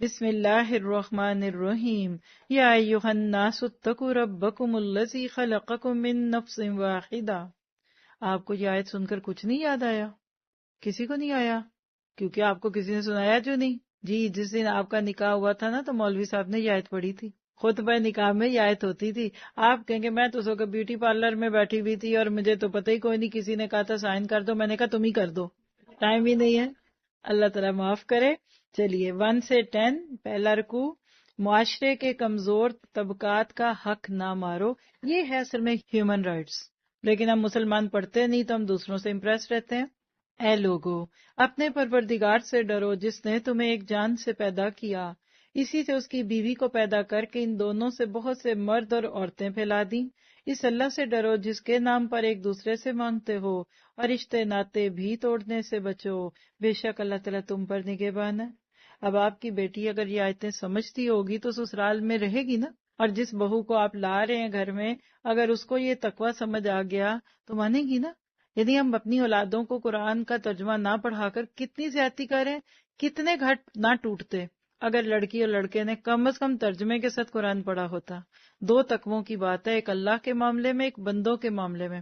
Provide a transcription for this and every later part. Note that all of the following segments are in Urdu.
بسم اللہ الرحمن الرحیم یا ایہا الناس اتقوا ربکم الذی خلقکم من نفس واحدہ۔ آپ کو یہ آیت سن کر کچھ نہیں یاد آیا؟ کسی کو نہیں آیا؟ کیونکہ آپ کو کسی نے سنایا جو نہیں؟ جی، جس دن آپ کا نکاح ہوا تھا نا تو مولوی صاحب نے یہ آیت پڑھی تھی، خطبہ نکاح میں یہ آیت ہوتی تھی۔ آپ کہیں گے میں تو سو کے بیوٹی پارلر میں بیٹھی ہوئی تھی اور مجھے تو پتہ ہی کوئی نہیں، کسی نے کہا تھا سائن کر دو، میں نے کہا تم ہی کر دو، ٹائم ہی نہیں ہے۔ اللہ تعالیٰ معاف کرے۔ چلیے 1 سے 10، پہلا رکوع، معاشرے کے کمزور طبقات کا حق نہ مارو۔ یہ ہے اصل میں ہیومن رائٹس، لیکن ہم مسلمان پڑھتے نہیں تو ہم دوسروں سے امپریس رہتے ہیں۔ اے لوگو، اپنے پروردگار سے ڈرو جس نے تمہیں ایک جان سے پیدا کیا، اسی سے اس کی بیوی کو پیدا کر کے ان دونوں سے بہت سے مرد اور عورتیں پھیلا دیں۔ اس اللہ سے ڈرو جس کے نام پر ایک دوسرے سے مانگتے ہو، اور رشتے ناطے بھی توڑنے سے بچو، بے شک اللہ تعالیٰ تم پر نگہبان ہے۔ اب آپ کی بیٹی اگر یہ آیتیں سمجھتی ہوگی تو سسرال میں رہے گی نا، اور جس بہو کو آپ لا رہے ہیں گھر میں، اگر اس کو یہ تقوی سمجھ آ گیا تو مانے گی نا۔ یعنی ہم اپنی اولادوں کو قرآن کا ترجمہ نہ پڑھا کر کتنی زیادتی کریں، کتنے گھٹ نہ ٹوٹتے اگر لڑکی اور لڑکے نے کم از کم ترجمے کے ساتھ قرآن پڑھا ہوتا۔ 2 تقووں کی بات ہے، ایک اللہ کے معاملے میں، ایک بندوں کے معاملے میں۔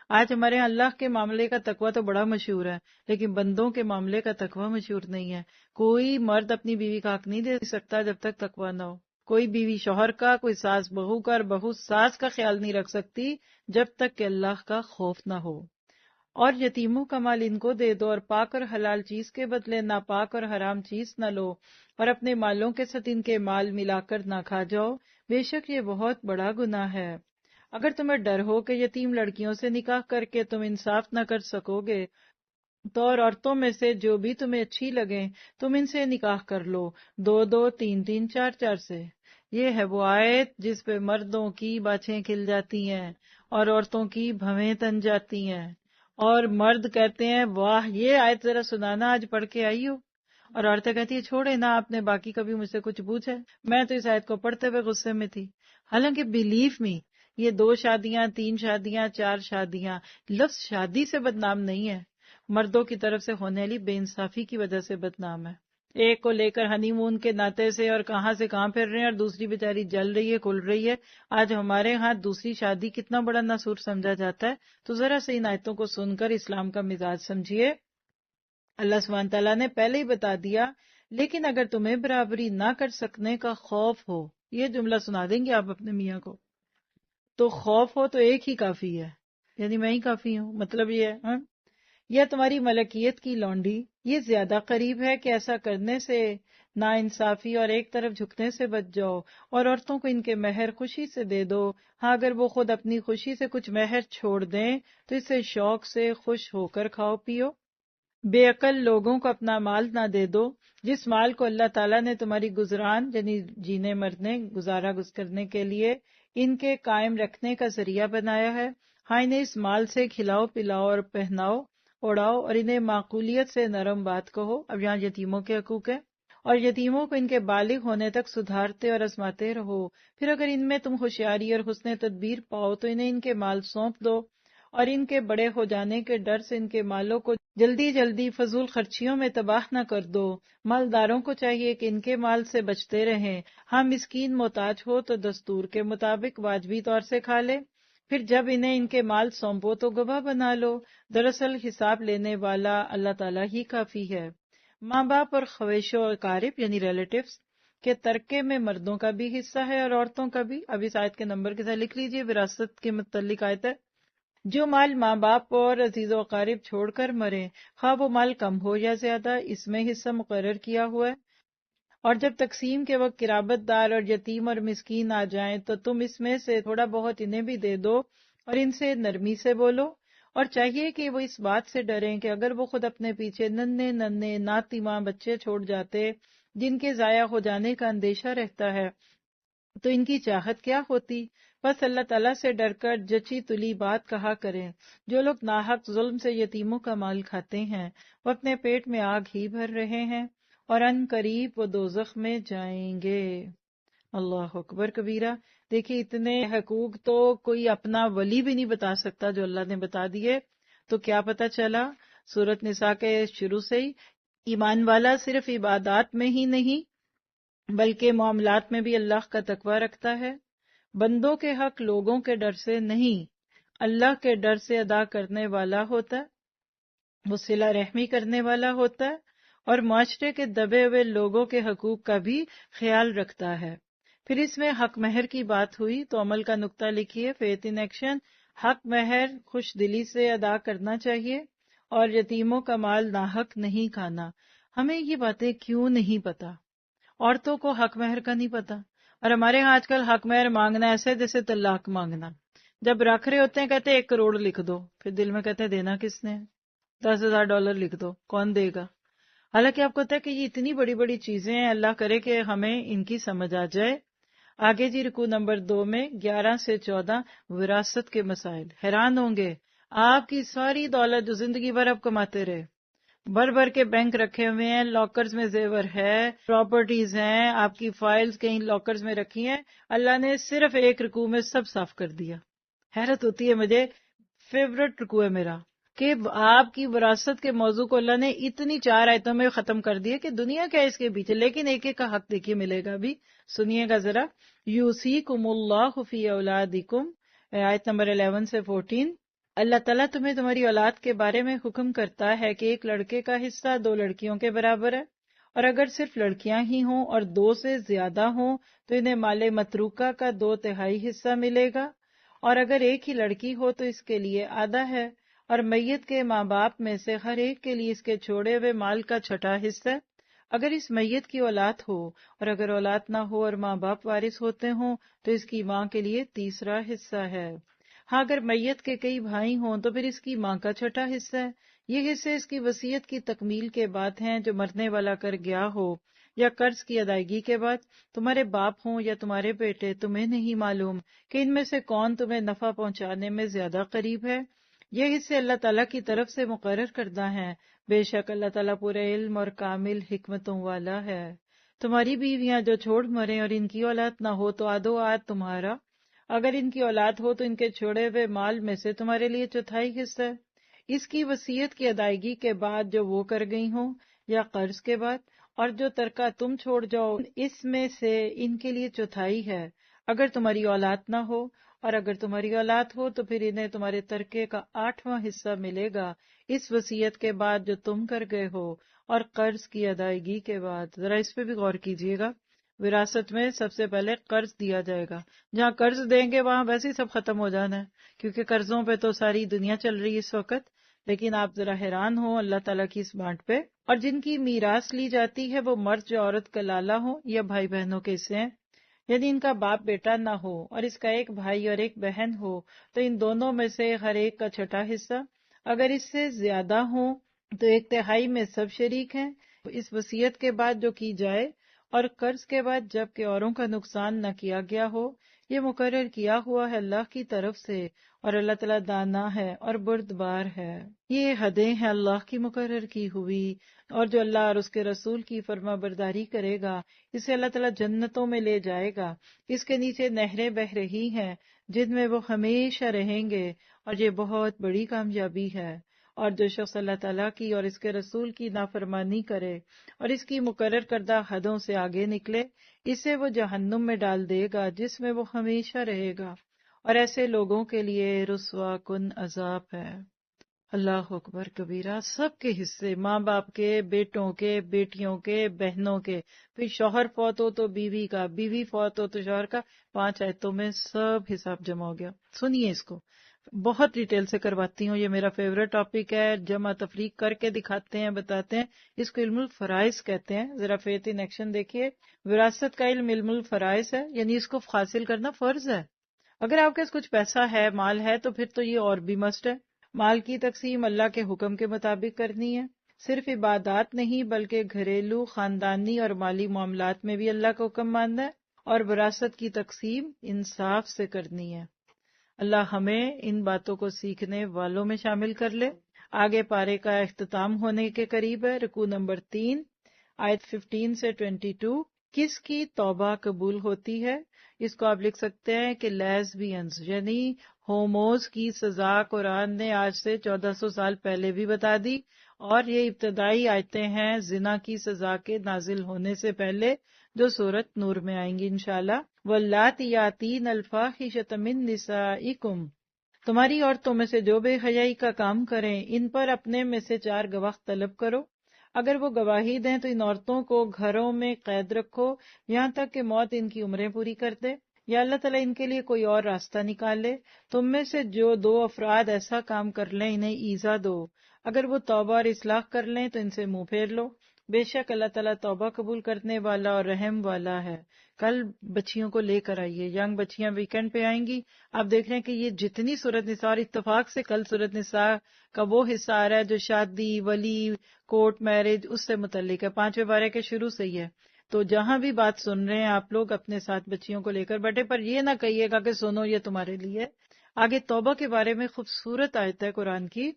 آج ہمارے یہاں اللہ کے معاملے کا تقوی تو بڑا مشہور ہے، لیکن بندوں کے معاملے کا تقوی مشہور نہیں ہے۔ کوئی مرد اپنی بیوی کا حق نہیں دے سکتا جب تک تقوی نہ ہو، کوئی بیوی شوہر کا، کوئی ساس بہو کا، اور بہو ساس کا خیال نہیں رکھ سکتی جب تک کہ اللہ کا خوف نہ ہو۔ اور یتیموں کا مال ان کو دے دو، اور پاک اور حلال چیز کے بدلے ناپاک اور حرام چیز نہ لو، اور اپنے مالوں کے ساتھ ان کے مال ملا کر نہ کھا جاؤ، بے شک یہ بہت بڑا گناہ ہے۔ اگر تمہیں ڈر ہو کہ یتیم لڑکیوں سے نکاح کر کے تم انصاف نہ کر سکو گے تو اور عورتوں میں سے جو بھی تمہیں اچھی لگیں تم ان سے نکاح کر لو، 2 3 3 4 4 سے۔ یہ ہے وہ آیت جس پہ مردوں کی باچھیں کھل جاتی ہیں اور عورتوں کی بھویں تن جاتی ہیں، اور مرد کہتے ہیں واہ یہ آیت ذرا سنانا، آج پڑھ کے آئی ہو، اور عورتیں کہتی ہے چھوڑے نا، آپ نے باقی کبھی مجھ سے کچھ پوچھا ہے؟ میں تو اس آیت کو پڑھتے ہوئے غصے میں تھی۔ حالانکہ بیلیف می، یہ 2 شادیاں، 3 شادیاں، 4 شادیاں، لفظ شادی سے بدنام نہیں ہے، مردوں کی طرف سے ہونے والی بے انصافی کی وجہ سے بدنام ہے۔ ایک کو لے کر ہنی مون کے ناطے سے اور کہاں سے کہاں پھر رہے ہیں، اور دوسری بیچاری جل رہی ہے، کھل رہی ہے۔ آج ہمارے ہاں دوسری شادی کتنا بڑا ناسور سمجھا جاتا ہے۔ تو ذرا سے ان آیتوں کو سن کر اسلام کا مزاج سمجھیے۔ اللہ سبحانہ تعالیٰ نے پہلے ہی بتا دیا، لیکن اگر تمہیں برابری نہ کر سکنے کا خوف ہو، یہ جملہ سنا دیں گے آپ اپنے میاں کو، تو خوف ہو تو ایک ہی کافی ہے، یعنی میں ہی کافی ہوں، مطلب یہ ہے ہاں؟ یا تمہاری ملکیت کی لونڈی یہ زیادہ قریب ہے کہ ایسا کرنے سے نا انصافی اور ایک طرف جھکنے سے بچ جاؤ، اور عورتوں کو ان کے مہر خوشی سے دے دو۔ ہاں اگر وہ خود اپنی خوشی سے کچھ مہر چھوڑ دیں تو اسے شوق سے خوش ہو کر کھاؤ پیو۔ بے عقل لوگوں کو اپنا مال نہ دے دو، جس مال کو اللہ تعالیٰ نے تمہاری گزران یعنی جینے مرنے گزارا کرنے کے لیے ان کے قائم رکھنے کا ذریعہ بنایا ہے۔ ہاں انہیں اس مال سے کھلاؤ پلاؤ اور پہناؤ اڑاؤ، اور انہیں معقولیت سے نرم بات کہو۔ اب یہاں یتیموں کے حقوق ہیں، اور یتیموں کو ان کے بالغ ہونے تک سدھارتے اور آزماتے رہو۔ پھر اگر ان میں تم ہوشیاری اور حسن تدبیر پاؤ تو انہیں ان کے مال سونپ دو، اور ان کے بڑے ہو جانے کے ڈر سے ان کے مالوں کو جلدی جلدی فضول خرچیوں میں تباہ نہ کر دو۔ مالداروں کو چاہیے کہ ان کے مال سے بچتے رہیں۔ ہاں مسکین محتاج ہو تو دستور کے مطابق واجبی طور سے کھا لے، پھر جب انہیں ان کے مال سونپو تو گواہ بنا لو۔ دراصل حساب لینے والا اللہ تعالیٰ ہی کافی ہے۔ ماں باپ اور خویش و اقارب یعنی ریلیٹیوز کے ترکے میں مردوں کا بھی حصہ ہے اور عورتوں کا بھی۔ اب اس آیت کے نمبر کے ساتھ لکھ لیجئے، وراثت کے متعلق آیت ہے۔ جو مال ماں باپ اور عزیز و اقارب چھوڑ کر مرے، خواہ وہ مال کم ہو یا زیادہ، اس میں حصہ مقرر کیا ہوا ہے، اور جب تقسیم کے وقت قرابت دار اور یتیم اور مسکین آ جائیں تو تم اس میں سے تھوڑا بہت انہیں بھی دے دو، اور ان سے نرمی سے بولو، اور چاہیے کہ وہ اس بات سے ڈریں کہ اگر وہ خود اپنے پیچھے ننھے ننھے ناتیماں بچے چھوڑ جاتے جن کے ضائع ہو جانے کا اندیشہ رہتا ہے تو ان کی چاہت کیا ہوتی۔ بس اللہ تعالیٰ سے ڈر کر جچی تلی بات کہا کریں۔ جو لوگ ناحق ظلم سے یتیموں کا مال کھاتے ہیں وہ اپنے پیٹ میں آگ ہی بھر رہے ہیں، اور ان قریب وہ دوزخ میں جائیں گے۔ اللہ اکبر کبیرہ۔ دیکھیے اتنے حقوق تو کوئی اپنا ولی بھی نہیں بتا سکتا جو اللہ نے بتا دیے۔ تو کیا پتہ چلا سورۃ نساء کے شروع سے ہی ایمان والا صرف عبادات میں ہی نہیں بلکہ معاملات میں بھی اللہ کا تقوی رکھتا ہے۔ بندوں کے حق لوگوں کے ڈر سے نہیں، اللہ کے ڈر سے ادا کرنے والا ہوتا ہے، وہ صلہ رحمی کرنے والا ہوتا ہے، اور معاشرے کے دبے ہوئے لوگوں کے حقوق کا بھی خیال رکھتا ہے۔ پھر اس میں حق مہر کی بات ہوئی تو عمل کا نقطہ لکھیے، فیتھ ان ایکشن۔ حق مہر خوش دلی سے ادا کرنا چاہیے، اور یتیموں کا مال ناحق نہیں کھانا۔ ہمیں یہ باتیں کیوں نہیں پتا؟ عورتوں کو حق مہر کا نہیں پتا، اور ہمارے ہاں آج کل حق مہر مانگنا ایسے جیسے طلاق مانگنا۔ جب رکھ رہے ہوتے ہیں کہتے ہیں 1 کروڑ لکھ دو، پھر دل میں کہتے ہیں دینا کس نے؟ $10,000 لکھ دو، کون دے گا؟ حالانکہ آپ کو پتا ہے کہ یہ اتنی بڑی بڑی چیزیں ہیں، اللہ کرے کہ ہمیں ان کی سمجھ آ جائے۔ آگے جی رکوع نمبر 2 میں 11 سے 14 وراثت کے مسائل۔ حیران ہوں گے، آپ کی ساری دولت جو زندگی بھر آپ کماتے رہے، بھر بھر کے بینک رکھے ہوئے ہیں، لاکرز میں زیور ہے، پراپرٹیز ہیں، آپ کی فائلز کہیں لاکرز میں رکھی ہیں، اللہ نے صرف 1 رکوع میں سب صاف کر دیا۔ حیرت ہوتی ہے مجھے، فیورٹ رکوع ہے میرا، کہ آپ کی وراثت کے موضوع کو اللہ نے اتنی 4 آیتوں میں ختم کر دیا کہ دنیا کیا ہے اس کے پیچھے، لیکن ایک ایک کا حق دیکھیے ملے گا بھی۔ سنیے گا ذرا، یوصیکم اللہ فی اولادکم، آیت نمبر 11 سے 14۔ اللہ تعالیٰ تمہیں تمہاری اولاد کے بارے میں حکم کرتا ہے کہ 1 لڑکے کا حصہ 2 لڑکیوں کے برابر ہے، اور اگر صرف لڑکیاں ہی ہوں اور 2 سے زیادہ ہوں تو انہیں مال متروکہ کا 2/3 حصہ ملے گا، اور اگر ایک ہی لڑکی ہو تو اس کے لیے آدھا ہے، اور میت کے ماں باپ میں سے ہر ایک کے لیے اس کے چھوڑے ہوئے مال کا 1/6 حصہ ہے۔ اگر اس میت کی اولاد ہو اور اگر اولاد نہ ہو اور ماں باپ وارث ہوتے ہوں تو اس کی ماں کے لیے 3 حصہ ہے۔ ہاں اگر میت کے کئی بھائی ہوں تو پھر اس کی ماں کا 6 حصہ ہے۔ یہ حصے اس کی وصیت کی تکمیل کے بعد ہیں جو مرنے والا کر گیا ہو، یا قرض کی ادائیگی کے بعد۔ تمہارے باپ ہوں یا تمہارے بیٹے، تمہیں نہیں معلوم کہ ان میں سے کون تمہیں نفع پہنچانے میں زیادہ قریب ہے؟ یہ حصے اللہ تعالیٰ کی طرف سے مقرر کردہ ہیں، بے شک اللہ تعالیٰ پورے علم اور کامل حکمتوں والا ہے۔ تمہاری بیویاں جو چھوڑ مریں اور ان کی اولاد نہ ہو تو آدھو آدھ تمہارا، اگر ان کی اولاد ہو تو ان کے چھوڑے ہوئے مال میں سے تمہارے لیے 1/4 حصہ ہے، اس کی وصیت کی ادائیگی کے بعد جو وہ کر گئی ہوں یا قرض کے بعد، اور جو ترکہ تم چھوڑ جاؤ اس میں سے ان کے لیے 1/4 ہے، اگر تمہاری اولاد نہ ہو، اور اگر تمہاری اولاد ہو تو پھر انہیں تمہارے ترکے کا 8واں حصہ ملے گا اس وصیت کے بعد جو تم کر گئے ہو اور قرض کی ادائیگی کے بعد۔ ذرا اس پہ بھی غور کیجیے گا، وراثت میں سب سے پہلے قرض دیا جائے گا۔ جہاں قرض دیں گے وہاں ویسے ہی سب ختم ہو جانا ہے، کیونکہ قرضوں پہ تو ساری دنیا چل رہی ہے اس وقت، لیکن آپ ذرا حیران ہو اللہ تعالیٰ کی اس بانٹ پہ۔ اور جن کی میراث لی جاتی ہے وہ مرد یا عورت کا لالا ہو یا بھائی بہنوں کے حصے ہیں، یعنی ان کا باپ بیٹا نہ ہو اور اس کا ایک بھائی اور ایک بہن ہو تو ان دونوں میں سے ہر ایک کا 1/6 حصہ، اگر اس سے زیادہ ہوں تو 1/3 میں سب شریک ہیں اس وصیت کے بعد جو کی جائے، اور قرض کے بعد جب کہ اوروں کا نقصان نہ کیا گیا ہو۔ یہ مقرر کیا ہوا ہے اللہ کی طرف سے، اور اللہ تعالیٰ دانا ہے اور بردبار ہے۔ یہ حدیں ہیں اللہ کی مقرر کی ہوئی، اور جو اللہ اور اس کے رسول کی فرما برداری کرے گا اسے اللہ تعالیٰ جنتوں میں لے جائے گا، اس کے نیچے نہریں بہہ رہی ہیں جن میں وہ ہمیشہ رہیں گے، اور یہ بہت بڑی کامیابی ہے۔ اور جو شخص اللہ تعالیٰ کی اور اس کے رسول کی نافرمانی کرے اور اس کی مقرر کردہ حدوں سے آگے نکلے، اسے وہ جہنم میں ڈال دے گا جس میں وہ ہمیشہ رہے گا، اور ایسے لوگوں کے لیے رسوا کن عذاب ہے۔ اللہ اکبر کبیرہ۔ سب کے حصے، ماں باپ کے، بیٹوں کے، بیٹیوں کے، بہنوں کے، پھر شوہر فوت ہو تو بیوی کا، بیوی فوت ہو تو شوہر کا، 5 آیتوں میں سب حساب جمع ہو گیا۔ سنیے اس کو، بہت ڈیٹیل سے کرواتی ہوں، یہ میرا فیوریٹ ٹاپک ہے، جمع تفریق کر کے دکھاتے ہیں، بتاتے ہیں، اس کو علم الفرائض کہتے ہیں۔ ذرا فیتھ ان ایکشن دیکھیے، وراثت کا علم علم الفرائض ہے، یعنی اس کو حاصل کرنا فرض ہے۔ اگر آپ کے پاس کچھ پیسہ ہے، مال ہے، تو پھر تو یہ اور بھی مسٹ ہے۔ مال کی تقسیم اللہ کے حکم کے مطابق کرنی ہے، صرف عبادات نہیں بلکہ گھریلو، خاندانی اور مالی معاملات میں بھی اللہ کا حکم ماننا ہے، اور وراثت کی تقسیم انصاف سے کرنی ہے۔ اللہ ہمیں ان باتوں کو سیکھنے والوں میں شامل کر لے۔ آگے پارے کا اختتام ہونے کے قریب ہے، رکوع نمبر 3، آیت 15 سے 22۔ کس کی توبہ قبول ہوتی ہے؟ اس کو آپ لکھ سکتے ہیں کہ لیزبینز یعنی ہوموز کی سزا قرآن نے آج سے 1400 سال پہلے بھی بتا دی، اور یہ ابتدائی آیتیں ہیں زنا کی سزا کے نازل ہونے سے پہلے جو سورت نور میں آئیں گی انشاءاللہ۔ واللاتی یاتین الفاحشۃ من نسائکم، تمہاری عورتوں میں سے جو بے حیائی کا کام کریں ان پر اپنے میں سے 4 گواہ طلب کرو، اگر وہ گواہی دیں تو ان عورتوں کو گھروں میں قید رکھو یہاں تک کہ موت ان کی عمریں پوری کر دے، یا اللہ تعالیٰ ان کے لیے کوئی اور راستہ نکال لے۔ تم میں سے جو 2 افراد ایسا کام کر لیں انہیں ایذا دو، اگر وہ توبہ اور اصلاح کر لیں تو ان سے منہ پھیر لو، بے شک اللہ تعالیٰ توبہ قبول کرنے والا اور رحم والا ہے۔ کل بچیوں کو لے کر آئیے، ینگ بچیاں ویکینڈ پہ آئیں گی۔ آپ دیکھ رہے ہیں کہ یہ جتنی سورت نساء، اور اتفاق سے کل سورت نساء کا وہ حصہ آ رہا ہے جو شادی، ولی، کورٹ میرج اس سے متعلق ہے، 5ویں پارے کے شروع سے ہی ہے۔ تو جہاں بھی بات سن رہے ہیں آپ لوگ اپنے ساتھ بچیوں کو لے کر بیٹھے، پر یہ نہ کہیے گا کہ سنو یہ تمہارے لیے۔ آگے توبہ کے بارے میں خوبصورت آیت ہے قرآن کی۔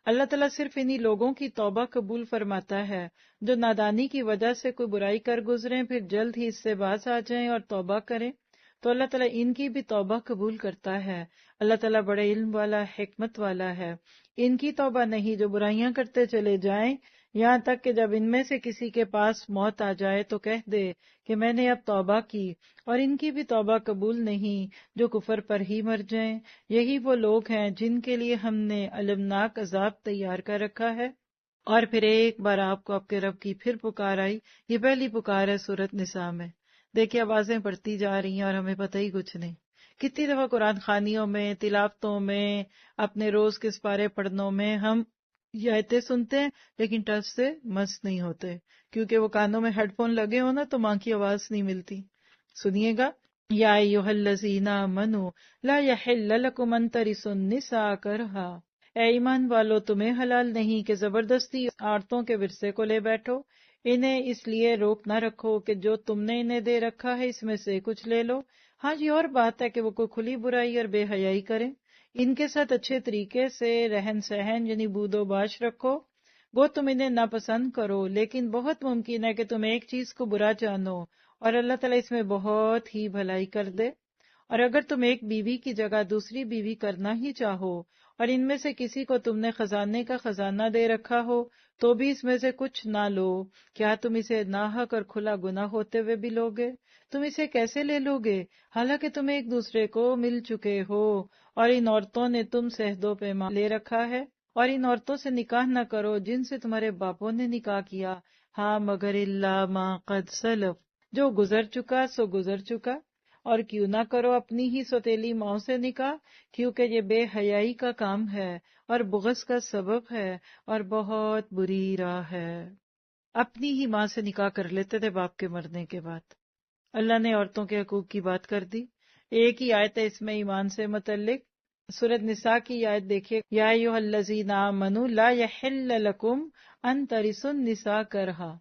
اللہ تعالیٰ صرف انہی لوگوں کی توبہ قبول فرماتا ہے جو نادانی کی وجہ سے کوئی برائی کر گزریں پھر جلد ہی اس سے باز آ جائیں اور توبہ کریں، تو اللہ تعالیٰ ان کی بھی توبہ قبول کرتا ہے۔ اللہ تعالیٰ بڑے علم والا، حکمت والا ہے۔ ان کی توبہ نہیں جو برائیاں کرتے چلے جائیں، یہاں تک کہ جب ان میں سے کسی کے پاس موت آ جائے تو کہہ دے کہ میں نے اب توبہ کی، اور ان کی بھی توبہ قبول نہیں جو کفر پر ہی مر جائیں۔ یہی وہ لوگ ہیں جن کے لیے ہم نے المناک عذاب تیار کر رکھا ہے۔ اور پھر ایک بار آپ کو آپ کے رب کی پھر پکار آئی، یہ پہلی پکار ہے سورت نساء میں۔ دیکھیے آوازیں بڑھتی جا رہی ہیں اور ہمیں پتہ ہی کچھ نہیں۔ کتنی دفعہ قرآن خوانیوں میں، تلاوتوں میں، اپنے روز کے سپارے پڑھنوں میں ہم یہ آیتیں سنتے ہیں لیکن ٹچ سے مست نہیں ہوتے، کیونکہ وہ کانوں میں ہیڈ فون لگے ہو نا تو ماں کی آواز نہیں ملتی۔ سنیے گا، یا ایھا الذین آمنوا لا یحل لکم ان ترثوا النساء کرہا، اے ایمان والو تمہیں حلال نہیں کہ زبردستی عورتوں کے ورثے کو لے بیٹھو، انہیں اس لیے روک نہ رکھو کہ جو تم نے انہیں دے رکھا ہے اس میں سے کچھ لے لو۔ ہاں یہ اور بات ہے کہ وہ کوئی کھلی برائی اور بے حیائی کریں، ان کے ساتھ اچھے طریقے سے رہن سہن یعنی بود و باش رکھو، وہ تم انہیں ناپسند کرو، لیکن بہت ممکن ہے کہ تم ایک چیز کو برا جانو اور اللہ تعالیٰ اس میں بہت ہی بھلائی کر دے۔ اور اگر تم ایک بیوی کی جگہ دوسری بیوی کرنا ہی چاہو اور ان میں سے کسی کو تم نے خزانے کا خزانہ دے رکھا ہو تو بھی اس میں سے کچھ نہ لو، کیا تم اسے ناحق اور کھلا گناہ ہوتے ہوئے بھی لوگے؟ تم اسے کیسے لے لوگے حالانکہ تم ایک دوسرے کو مل چکے ہو، اور ان عورتوں نے تم سے عہد و پیمان لے رکھا ہے، اور ان عورتوں سے نکاح نہ کرو جن سے تمہارے باپوں نے نکاح کیا، ہاں مگر اللہ ما قد سلف، جو گزر چکا سو گزر چکا، اور کیوں نہ کرو اپنی ہی سوتیلی ماؤں سے نکاح، کیونکہ یہ بے حیائی کا کام ہے اور بغض کا سبب ہے اور بہت بری راہ ہے۔ اپنی ہی ماں سے نکاح کر لیتے تھے باپ کے مرنے کے بعد۔ اللہ نے عورتوں کے حقوق کی بات کر دی، ایک ہی آیت ہے اس میں ایمان سے متعلق، سورۃ نساء کی آیت دیکھیے، یا ایھا الذین آمنوا لا یحل لکم ان ترثوا النساء کرہا۔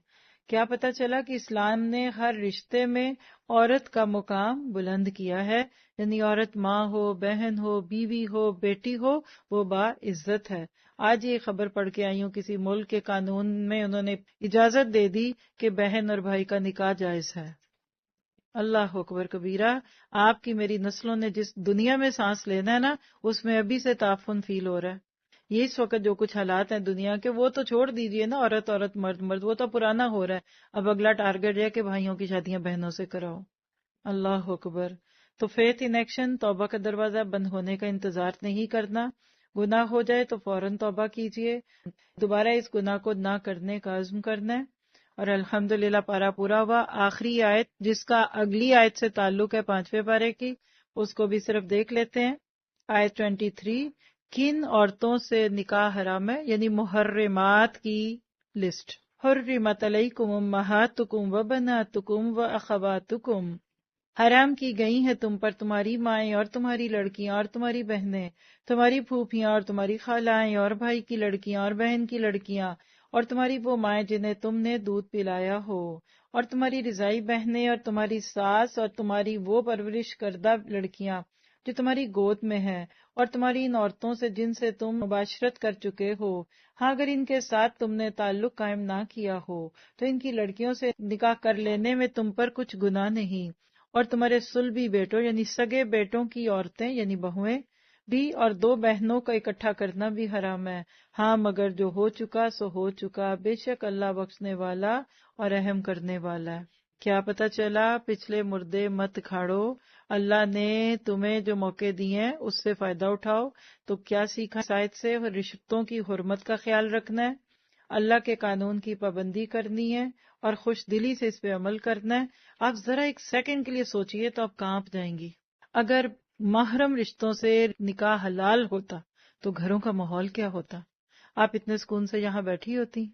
کیا پتہ چلا کہ اسلام نے ہر رشتے میں عورت کا مقام بلند کیا ہے، یعنی عورت ماں ہو، بہن ہو، بیوی ہو، بیٹی ہو، وہ باعزت ہے۔ آج یہ خبر پڑھ کے آئی ہوں کسی ملک کے قانون میں انہوں نے اجازت دے دی کہ بہن اور بھائی کا نکاح جائز ہے۔ اللہ اکبر کبیرہ، آپ کی میری نسلوں نے جس دنیا میں سانس لینا ہے نا اس میں ابھی سے تعفن فیل ہو رہا ہے۔ یہ اس وقت جو کچھ حالات ہیں دنیا کے وہ تو چھوڑ دیجئے نا، عورت عورت مرد مرد وہ تو پرانا ہو رہا ہے، اب اگلا ٹارگٹ ہے کہ بھائیوں کی شادیاں بہنوں سے کراؤ۔ اللہ اکبر۔ تو فیتھ ان ایکشن، توبہ کا دروازہ بند ہونے کا انتظار نہیں کرنا، گناہ ہو جائے تو فوراً توبہ کیجئے، دوبارہ اس گناہ کو نہ کرنے کا عزم کرنا ہے۔ اور الحمدللہ پارا پورا ہوا۔ آخری آیت جس کا اگلی آیت سے تعلق ہے 5ویں پارے کی، اس کو بھی صرف دیکھ لیتے ہیں۔ آیت 23، کن عورتوں سے نکاح حرام ہے، یعنی محرمات کی لسٹ۔ حرمت علیکم امہاتکم وبناتکم واخواتکم، حرام کی گئی ہیں تم پر تمہاری مائیں اور تمہاری لڑکیاں اور تمہاری بہنیں، تمہاری پھوپھیاں اور تمہاری خالائیں اور بھائی کی لڑکیاں اور بہن کی لڑکیاں، اور تمہاری وہ مائیں جنہیں تم نے دودھ پلایا ہو، اور تمہاری رضائی بہنیں اور تمہاری ساس اور تمہاری وہ پرورش کردہ لڑکیاں جو تمہاری گود میں ہیں، اور تمہاری ان عورتوں سے جن سے تم مباشرت کر چکے ہو، ہاں اگر ان کے ساتھ تم نے تعلق قائم نہ کیا ہو تو ان کی لڑکیوں سے نکاح کر لینے میں تم پر کچھ گناہ نہیں، اور تمہارے صلبی بیٹوں یعنی سگے بیٹوں کی عورتیں یعنی بہویں، بھی اور دو بہنوں کا اکٹھا کرنا بھی حرام ہے، ہاں مگر جو ہو چکا سو ہو چکا، بے شک اللہ بخشنے والا اور رحم کرنے والا ہے۔ کیا پتہ چلا؟ پچھلے مردے مت کھاڑو، اللہ نے تمہیں جو موقع دیے ہیں اس سے فائدہ اٹھاؤ۔ تو کیا سیکھا اس آیت سے؟ رشتوں کی حرمت کا خیال رکھنا ہے، اللہ کے قانون کی پابندی کرنی ہے اور خوش دلی سے اس پہ عمل کرنا ہے۔ آپ ذرا ایک سیکنڈ کے لیے سوچئے تو آپ کانپ جائیں گی۔ اگر محرم رشتوں سے نکاح حلال ہوتا تو گھروں کا ماحول کیا ہوتا؟ آپ اتنے سکون سے یہاں بیٹھی ہوتی۔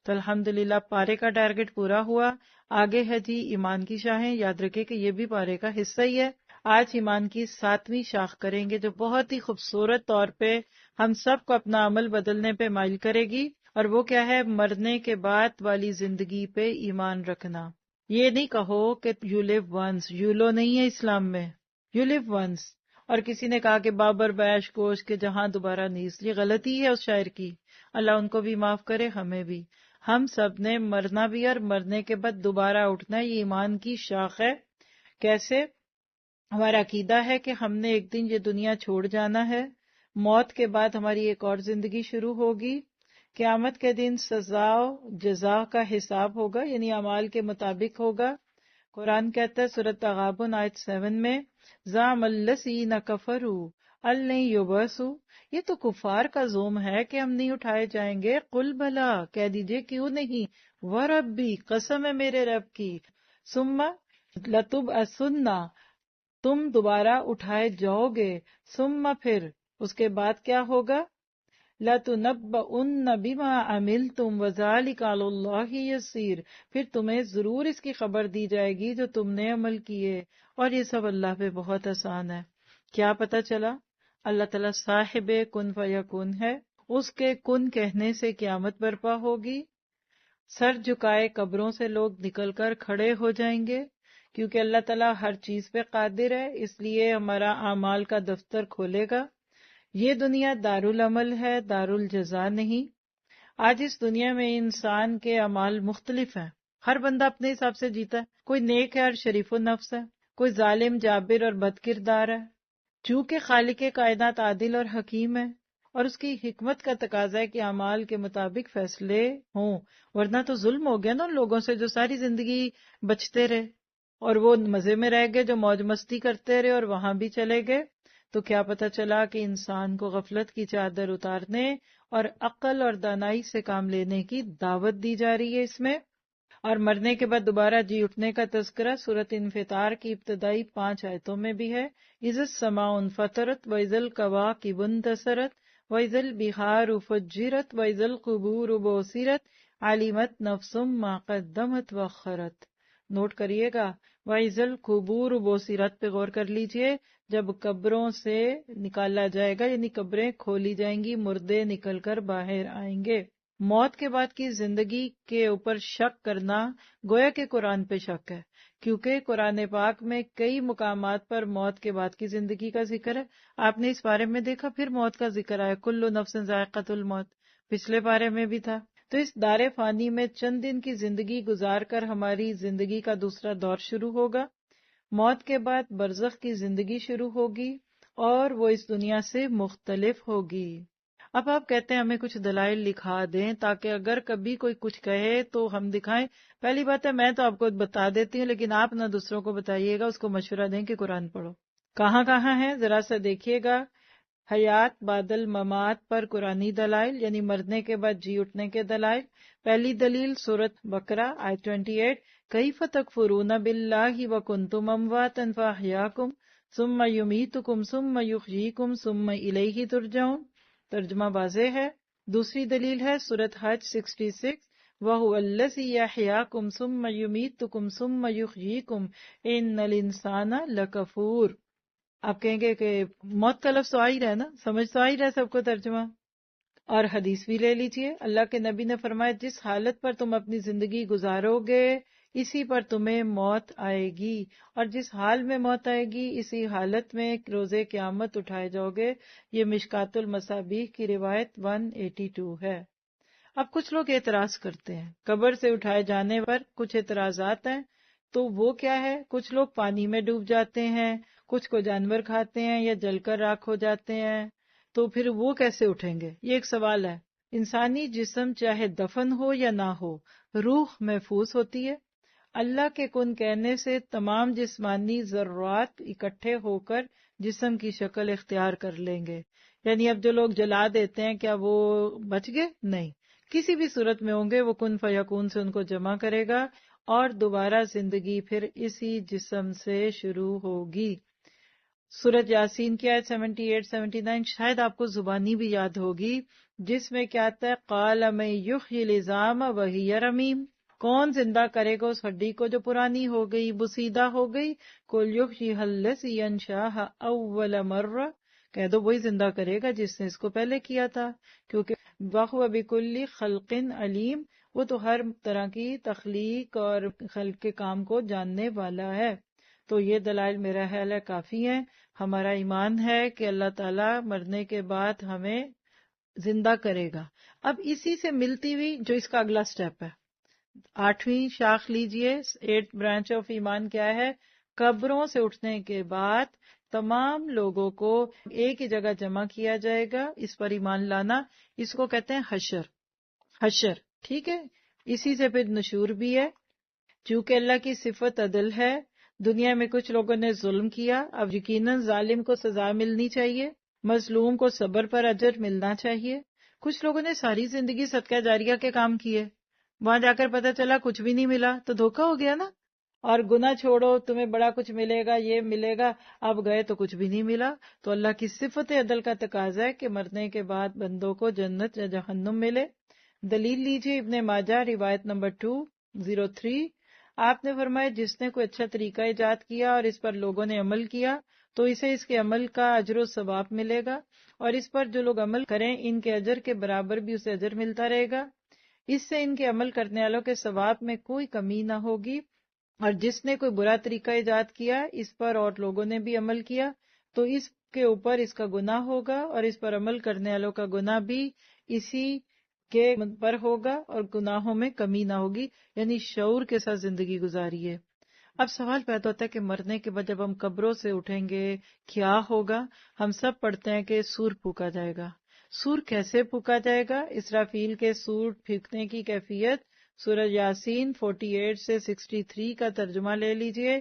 تو الحمدللہ پارے کا ٹارگٹ پورا ہوا۔ آگے ہے جی ایمان کی شاخیں، یاد رکھے کہ یہ بھی پارے کا حصہ ہی ہے۔ آج ایمان کی 7ویں شاخ کریں گے جو بہت ہی خوبصورت طور پہ ہم سب کو اپنا عمل بدلنے پہ مائل کرے گی، اور وہ کیا ہے؟ مرنے کے بعد والی زندگی پہ ایمان رکھنا۔ یہ نہیں کہو کہ یو لیو ونس، یولو نہیں ہے اسلام میں، یو لیو ونس۔ اور کسی نے کہا کہ بابر بیش کوش کے جہاں دوبارہ نیز، یہ غلطی ہے اس شاعر کی، اللہ ان کو بھی معاف کرے ہمیں بھی۔ ہم سب نے مرنا بھی اور مرنے کے بعد دوبارہ اٹھنا، یہ ایمان کی شاخ ہے۔ کیسے؟ ہمارا عقیدہ ہے کہ ہم نے ایک دن یہ دنیا چھوڑ جانا ہے، موت کے بعد ہماری ایک اور زندگی شروع ہوگی، قیامت کے دن سزا و جزا کا حساب ہوگا، یعنی اعمال کے مطابق ہوگا۔ قرآن کہتا ہے سورۃ تغابن آیت 7 میں، زعم الذین کفروا ان لن یبعثوا، یہ تو کفار کا زوم ہے کہ ہم نہیں اٹھائے جائیں گے۔ قل بلا، کہہ دیجئے کیوں نہیں، وربی، قسم ہے میرے رب کی، ثم لتبعثن، تم دوبارہ اٹھائے جاؤ گے، ثم پھر اس کے بعد کیا ہوگا؟ لَتُنَبَّؤُنَّ بِمَا عَمِلْتُمْ وَذَلِكَ عَلَى اللَّهِ يَسِيرٌ، پھر تمہیں ضرور اس کی خبر دی جائے گی جو تم نے عمل کیے، اور یہ سب اللہ پہ بہت آسان ہے۔ کیا پتہ چلا؟ اللہ تعالیٰ صاحب کن فیکون ہے، اس کے کن کہنے سے قیامت برپا ہوگی، سر جھکائے قبروں سے لوگ نکل کر کھڑے ہو جائیں گے، کیونکہ اللہ تعالیٰ ہر چیز پہ قادر ہے، اس لیے ہمارا اعمال کا دفتر کھولے گا۔ یہ دنیا دارالعمل ہے، دارالجزا نہیں۔ آج اس دنیا میں انسان کے اعمال مختلف ہیں، ہر بندہ اپنے حساب سے جیتا ہے، کوئی نیک ہے اور شریف النفس ہے، کوئی ظالم جابر اور بد کردار ہے۔ چونکہ خالق کائنات عادل اور حکیم ہے اور اس کی حکمت کا تقاضا ہے کہ اعمال کے مطابق فیصلے ہوں، ورنہ تو ظلم ہو گیا نا ان لوگوں سے جو ساری زندگی بچتے رہے اور وہ مزے میں رہ گئے، جو موج مستی کرتے رہے اور وہاں بھی چلے گئے۔ تو کیا پتہ چلا کہ انسان کو غفلت کی چادر اتارنے اور عقل اور دانائی سے کام لینے کی دعوت دی جا رہی ہے اس میں۔ اور مرنے کے بعد دوبارہ جی اٹھنے کا تذکرہ سورۃ انفطار کی ابتدائی 5 آیتوں میں بھی ہے۔ اذ السماء انفطرت واذا الکواکب انتثرت واذا البحار فجرت واذا القبور بعثرت علمت نفس ما قدمت واخرت۔ نوٹ کریے گا، وَإِذَا الْقُبُورُ بُعْثِرَتْ پہ غور کر لیجئے، جب قبروں سے نکالا جائے گا یعنی قبریں کھولی جائیں گی، مردے نکل کر باہر آئیں گے۔ موت کے بعد کی زندگی کے اوپر شک کرنا گویا کہ قرآن پہ شک ہے، کیونکہ قرآن پاک میں کئی مقامات پر موت کے بعد کی زندگی کا ذکر ہے۔ آپ نے اس بارے میں دیکھا، پھر موت کا ذکر آیا، کل نفس ذائقۃ الموت، پچھلے بارے میں بھی تھا۔ تو اس دار فانی میں چند دن کی زندگی گزار کر ہماری زندگی کا دوسرا دور شروع ہوگا، موت کے بعد برزخ کی زندگی شروع ہوگی اور وہ اس دنیا سے مختلف ہوگی۔ اب آپ کہتے ہیں ہمیں کچھ دلائل لکھا دیں تاکہ اگر کبھی کوئی کچھ کہے تو ہم دکھائیں۔ پہلی بات ہے میں تو آپ کو بتا دیتی ہوں، لیکن آپ نہ دوسروں کو بتائیے گا، اس کو مشورہ دیں کہ قرآن پڑھو۔ کہاں کہاں ہے ذرا سا دیکھیے گا۔ حیات بعد الممات پر قرآنی دلائل، یعنی مرنے کے بعد جی اٹھنے کے دلائل۔ پہلی دلیل سورۃ بقرہ آیت 28، کیف تکفرون باللہ وکنتم امواتا فاحیاکم ثم یمیتکم ثم یحییکم ثم الیہ ترجعون۔ ترجمہ واضح ہے۔ دوسری دلیل ہے سورۃ حج 66، وَهُوَ الَّذِي يَحْيَاكُمْ ثُمَّ يُمِيتُكُمْ ثُمَّ يُحْيِيكُمْ إِنَّ الْإِنسَانَ لَكَفُورٌ۔ آپ کہیں گے کہ موت کا لفظ تو آ ہی رہا ہے نا، سمجھ تو آ ہی رہا ہے سب کو ترجمہ۔ اور حدیث بھی لے لیجئے، اللہ کے نبی نے فرمایا جس حالت پر تم اپنی زندگی گزارو گے اسی پر تمہیں موت آئے گی، اور جس حال میں موت آئے گی اسی حالت میں روز قیامت اٹھائے جاؤ گے۔ یہ مشکات المصابیح کی روایت 182 ہے۔ اب کچھ لوگ اعتراض کرتے ہیں، قبر سے اٹھائے جانے پر کچھ اعتراضات ہیں، تو وہ کیا ہے؟ کچھ لوگ پانی میں ڈوب جاتے ہیں، کچھ کو جانور کھاتے ہیں یا جل کر راکھ ہو جاتے ہیں، تو پھر وہ کیسے اٹھیں گے؟ یہ ایک سوال ہے۔ انسانی جسم چاہے دفن ہو یا نہ ہو، روح محفوظ ہوتی ہے۔ اللہ کے کن کہنے سے تمام جسمانی ذرات اکٹھے ہو کر جسم کی شکل اختیار کر لیں گے۔ یعنی اب جو لوگ جلا دیتے ہیں کیا وہ بچ گئے؟ نہیں، کسی بھی صورت میں ہوں گے، وہ کن فیکون سے ان کو جمع کرے گا اور دوبارہ زندگی پھر اسی جسم سے شروع ہوگی۔ سورۃ یاسین کی آیت 78 79 شاید آپ کو زبانی بھی یاد ہوگی، جس میں کیا آتا ہے، قال من یحیی العظام وہی رمیم، کون زندہ کرے گا اس ہڈی کو جو پرانی ہو گئی، بسیدہ ہو گئی؟ قل یحییھا الذی انشاھا اول مرہ، کہہ دو وہی زندہ کرے گا جس نے اس کو پہلے کیا تھا، کیونکہ وَهُوَ بِكُلِّ خَلْقٍ علیم، وہ تو ہر طرح کی تخلیق اور خلق کے کام کو جاننے والا ہے۔ تو یہ دلائل میرا خیال ہے کافی ہیں۔ ہمارا ایمان ہے کہ اللہ تعالیٰ مرنے کے بعد ہمیں زندہ کرے گا۔ اب اسی سے ملتی ہوئی جو اس کا اگلا سٹیپ ہے، 8ویں شاخ لیجئے، 8 برانچ آف ایمان کیا ہے؟ قبروں سے اٹھنے کے بعد تمام لوگوں کو ایک ہی جگہ جمع کیا جائے گا، اس پر ایمان لانا، اس کو کہتے ہیں حشر۔ حشر، ٹھیک ہے، اسی سے پھر نشور بھی ہے۔ چونکہ اللہ کی صفت عدل ہے، دنیا میں کچھ لوگوں نے ظلم کیا، اب یقیناً ظالم کو سزا ملنی چاہیے، مظلوم کو صبر پر اجر ملنا چاہیے۔ کچھ لوگوں نے ساری زندگی صدقہ جاریہ کے کام کیے، وہاں جا کر پتہ چلا کچھ بھی نہیں ملا تو دھوکہ ہو گیا نا۔ اور گناہ چھوڑو، تمہیں بڑا کچھ ملے گا، یہ ملے گا، اب گئے تو کچھ بھی نہیں ملا۔ تو اللہ کی صفت عدل کا تقاضا ہے کہ مرنے کے بعد بندوں کو جنت یا جہنم ملے۔ دلیل لیجیے ابن ماجہ روایت نمبر 203، آپ نے فرمایا جس نے کوئی اچھا طریقہ ایجاد کیا اور اس پر لوگوں نے عمل کیا تو اسے اس کے عمل کا اجر و ثواب ملے گا، اور اس پر جو لوگ عمل کریں ان کے اجر کے برابر بھی اسے اجر ملتا رہے گا، اس سے ان کے عمل کرنے والوں کے ثواب میں کوئی کمی نہ ہوگی۔ اور جس نے کوئی برا طریقہ ایجاد کیا اس پر اور لوگوں نے بھی عمل کیا تو اس کے اوپر اس کا گناہ ہوگا، اور اس پر عمل کرنے والوں کا گناہ بھی اسی کے پر ہوگا، اور گناہوں میں کمی نہ ہوگی، یعنی شعور کے ساتھ زندگی گزاریے۔ اب سوال پیدا ہوتا ہے کہ مرنے کے بعد جب ہم قبروں سے اٹھیں گے کیا ہوگا؟ ہم سب پڑھتے ہیں کہ سور پھونکا جائے گا۔ سور کیسے پھونکا جائے گا؟ اسرافیل کے سور پھونکنے کی کیفیت سورہ یاسین 48 سے 63 کا ترجمہ لے لیجئے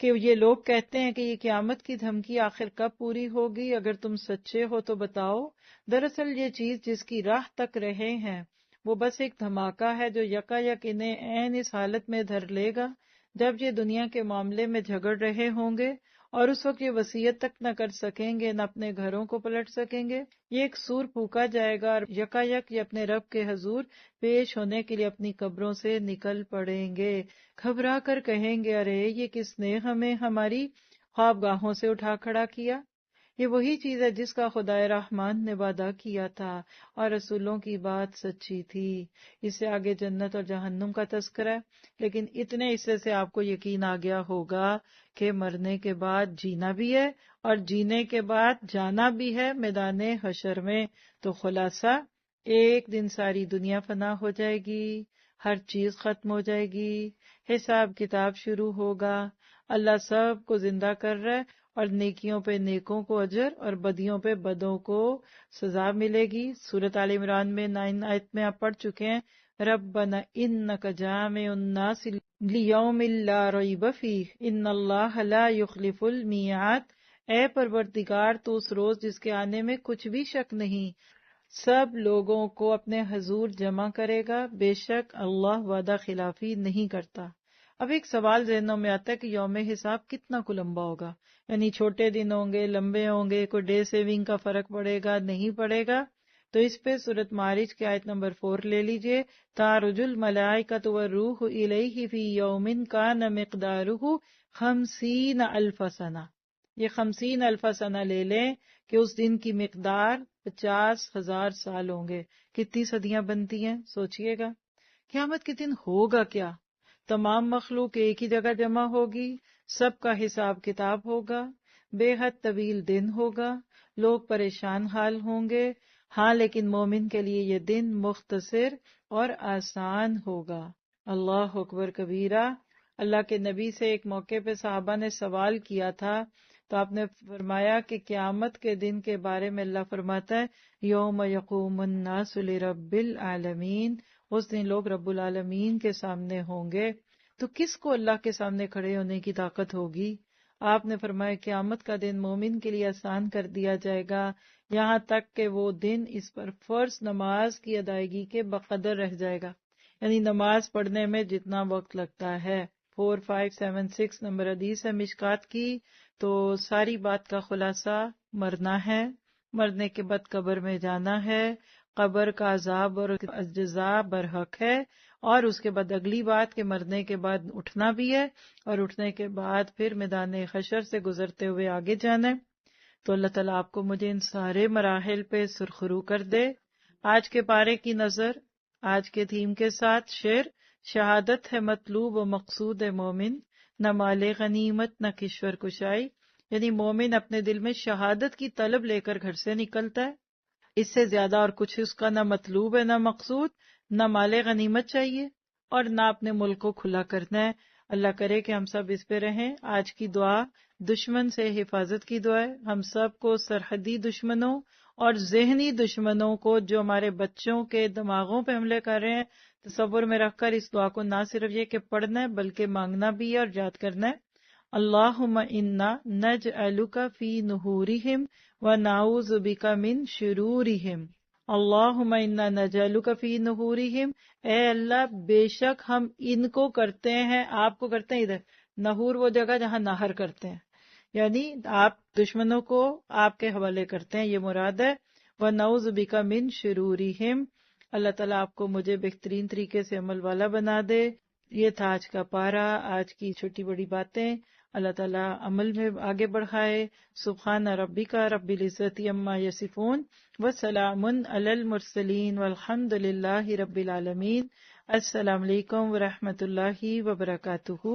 کہ یہ لوگ کہتے ہیں کہ یہ قیامت کی دھمکی آخر کب پوری ہوگی؟ اگر تم سچے ہو تو بتاؤ۔ دراصل یہ چیز جس کی راہ تک رہے ہیں وہ بس ایک دھماکہ ہے جو یکا یک انہیں عین اس حالت میں دھر لے گا جب یہ دنیا کے معاملے میں جھگڑ رہے ہوں گے، اور اس وقت یہ وصیت تک نہ کر سکیں گے نہ اپنے گھروں کو پلٹ سکیں گے۔ یہ ایک سور پھونکا جائے گا اور یکا یک یہ اپنے رب کے حضور پیش ہونے کے لیے اپنی قبروں سے نکل پڑیں گے، گھبرا کر کہیں گے ارے یہ کس نے ہمیں ہماری خوابگاہوں سے اٹھا کھڑا کیا؟ یہ وہی چیز ہے جس کا خدائے رحمان نے وعدہ کیا تھا اور رسولوں کی بات سچی تھی۔ اس سے آگے جنت اور جہنم کا تذکرہ ہے، لیکن اتنے حصے سے آپ کو یقین آ گیا ہوگا کہ مرنے کے بعد جینا بھی ہے اور جینے کے بعد جانا بھی ہے میدان حشر میں۔ تو خلاصہ، ایک دن ساری دنیا فنا ہو جائے گی، ہر چیز ختم ہو جائے گی، حساب کتاب شروع ہوگا، اللہ سب کو زندہ کر رہا ہے، اور نیکیوں پہ نیکوں کو اجر اور بدیوں پہ بدوں کو سزا ملے گی۔ سورۃ آل عمران میں 9 آیت میں آپ پڑھ چکے ہیں، ربنا انک جامع الناس لیوم لا ریب فیہ ان اللہ لا یخلف المیعاد، اے پروردگار تو اس روز جس کے آنے میں کچھ بھی شک نہیں سب لوگوں کو اپنے حضور جمع کرے گا، بے شک اللہ وعدہ خلافی نہیں کرتا۔ اب ایک سوال ذہنوں میں آتا ہے کہ یوم حساب کتنا کو لمبا ہوگا، یعنی چھوٹے دن ہوں گے، لمبے ہوں گے، کوئی ڈے سیونگ کا فرق پڑے گا نہیں پڑے گا؟ تو اس پہ سورۃ معارج کی آیت نمبر 4 لے لیجئے، تعرج الملائکۃ والروح الیہ فی یوم کان مقدارہ 50,000 سنہ، یہ 50,000 سنہ لے لیں کہ اس دن کی مقدار 50,000 سال ہوں گے۔ کتنی صدیاں بنتی ہیں سوچئے گا۔ قیامت کے دن ہوگا کیا؟ تمام مخلوق ایک ہی جگہ جمع ہوگی، سب کا حساب کتاب ہوگا، بے حد طویل دن ہوگا، لوگ پریشان حال ہوں گے، ہاں لیکن مومن کے لیے یہ دن مختصر اور آسان ہوگا۔ اللہ اکبر کبیرہ۔ اللہ کے نبی سے ایک موقع پہ صحابہ نے سوال کیا تھا تو آپ نے فرمایا کہ قیامت کے دن کے بارے میں اللہ فرماتا ہے یوم یقوم الناس لرب العالمین، اس دن لوگ رب العالمین کے سامنے ہوں گے۔ تو کس کو اللہ کے سامنے کھڑے ہونے کی طاقت ہوگی؟ آپ نے فرمایا قیامت کا دن مومن کے لیے آسان کر دیا جائے گا، یہاں تک کہ وہ دن اس پر فرض نماز کی ادائیگی کے بقدر رہ جائے گا، یعنی نماز پڑھنے میں جتنا وقت لگتا ہے۔ 4576 نمبر حدیث ہے مشکات کی۔ تو ساری بات کا خلاصہ مرنا ہے، مرنے کے بعد قبر میں جانا ہے، قبر کا عذاب اور جزا برحق ہے، اور اس کے بعد اگلی بات کہ مرنے کے بعد اٹھنا بھی ہے، اور اٹھنے کے بعد پھر میدان حشر سے گزرتے ہوئے آگے جانا ہے۔ تو اللہ تعالیٰ آپ کو مجھے ان سارے مراحل پہ سرخرو کر دے۔ آج کے پارے کی نظر آج کے تھیم کے ساتھ شعر: شہادت ہے مطلوب و مقصود مومن، نہ مال غنیمت نہ کشور کشائی، یعنی مومن اپنے دل میں شہادت کی طلب لے کر گھر سے نکلتا ہے، اس سے زیادہ اور کچھ اس کا نہ مطلوب ہے نہ مقصود، نہ مال غنیمت چاہیے اور نہ اپنے ملک کو کھلا کرنا ہے۔ اللہ کرے کہ ہم سب اس پہ رہیں۔ آج کی دعا دشمن سے حفاظت کی دعا ہے۔ ہم سب کو سرحدی دشمنوں اور ذہنی دشمنوں کو جو ہمارے بچوں کے دماغوں پہ حملے کر رہے ہیں، تصور میں رکھ کر اس دعا کو نہ صرف یہ کہ پڑھنا ہے بلکہ مانگنا بھی ہے اور یاد کرنا ہے۔ اللہم انا نجعلک فی نحورہم ونعوذ بک من شرورہم۔ اللہم انا نجعلک فی نحورہم، اے اللہ بے شک ہم ان کو کرتے ہیں، آپ کو کرتے ہیں۔ ادھر نحور وہ جگہ جہاں نہر کرتے ہیں، یعنی آپ دشمنوں کو آپ کے حوالے کرتے ہیں، یہ مراد ہے۔ وَنَعُوذُ بِكَ مِن شُرُورِهِمْ، اللہ تعالیٰ آپ کو مجھے بہترین طریقے سے عمل والا بنا دے۔ یہ تھا آج کا پارا، آج کی چھوٹی بڑی باتیں، اللہ تعالیٰ عمل میں آگے بڑھائے۔ سبحان ربک رب العزت عما یصفون وسلام علی المرسلین والحمد للہ رب العالمین۔ السلام علیکم ورحمۃ اللہ وبرکاتہ۔